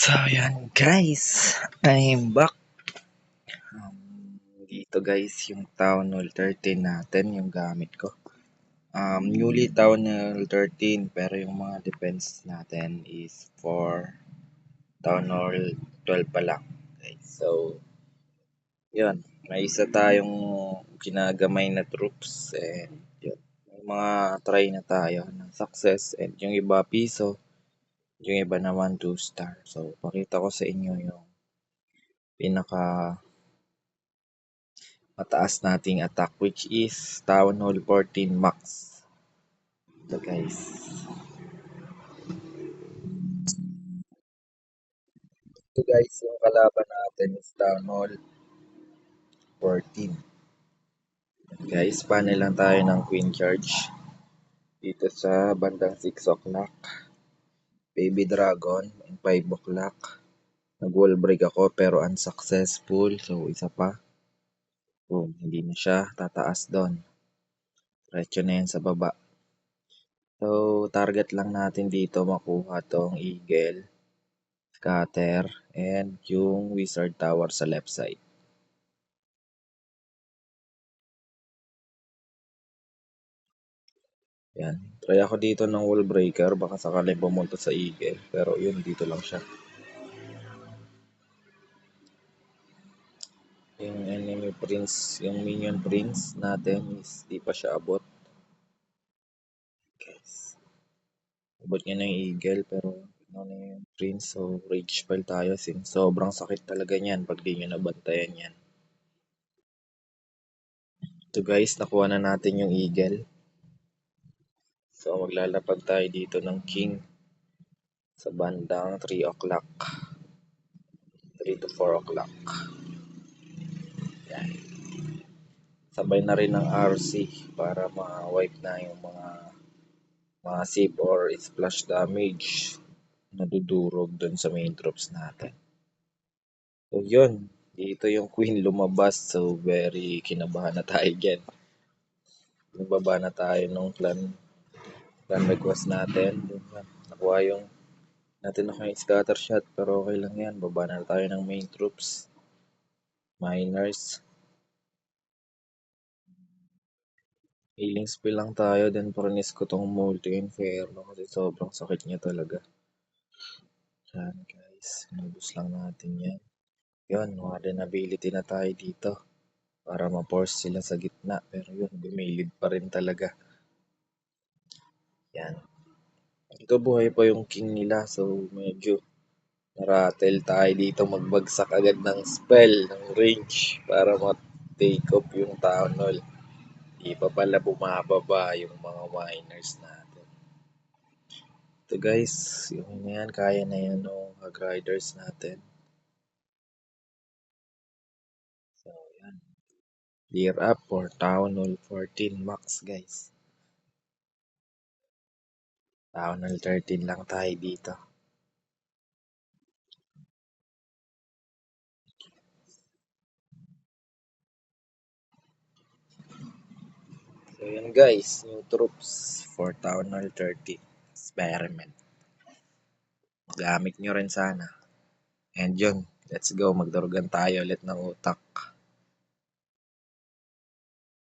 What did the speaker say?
So, yan guys, I'm back. Dito guys, yung Town Hall 13 natin, yung gamit ko. Newly Town Hall 13, pero yung mga defense natin is for Town Hall 12 pa lang. Guys. So, yun, may isa tayong ginagamay na troops and yun, may mga try na tayo ng success and yung iba piso, yung iba naman 2 star. So, pakita ko sa inyo yung pinaka mataas nating attack which is Town Hall 14 Max. Ito guys. Ito guys, yung kalaban natin is Town Hall 14. Guys, panel lang tayo ng Queen Charge. Dito sa bandang 6 o'clock. Baby Dragon, 5 o'clock. Nag-wall break ako pero unsuccessful. So, isa pa. Boom, hindi na siya tataas doon. Diretso na yan sa baba. So, target lang natin dito makuha tong Eagle, Scatter, and yung Wizard Tower sa left side. Yan. Try ako dito ng Wall Breaker. Baka sakali pumunta sa Eagle. Pero yun, dito lang siya. Yung enemy prince, yung minion prince natin is di pa siya abot. Guys. Abot niya ng Eagle pero ano na yung prince. So, rage spell tayo. Sobrang sakit talaga niyan pag di nyo nabantayan yan. Ito guys, nakuha na natin yung Eagle. So, maglalapag tayo dito ng King sa bandang 3 o'clock. 3 to 4 o'clock. Yan. Sabay na rin ng RC para ma-wipe na yung mga sip or splash damage na dudurog dun sa main troops natin. So, yun. Dito yung Queen lumabas. So, very kinabahan na tayo dyan. Nagbaba na tayo nung plan request natin. Nakuha yung natin ako yung scatter shot pero okay lang yan. Baba na tayo ng main troops. Miners. Healing spell lang tayo. Then pranis ko tong multi-inferno kasi sobrang sakit niya talaga. Yan guys. Nubos lang natin yan. Yun. Warden ability na tayo dito. Para ma-force sila sa gitna. Pero yun. Bumilid pa rin talaga. Yan. Ito buhay pa yung king nila. So medyo naratel tayo dito magbagsak agad ng spell, ng range para ma-take off yung town hall. Di pa pala bumababa yung mga miners natin. Ito guys, yung yan, kaya na yan ng hag riders natin. So yan. Clear up for Town Hall 14 Max guys. Town Hall 13 lang tayo dito. So yan guys, new troops for Town Hall 30 experiment. Gamit nyo rin sana. And yun, let's go, magdarugan tayo ulit ng utak.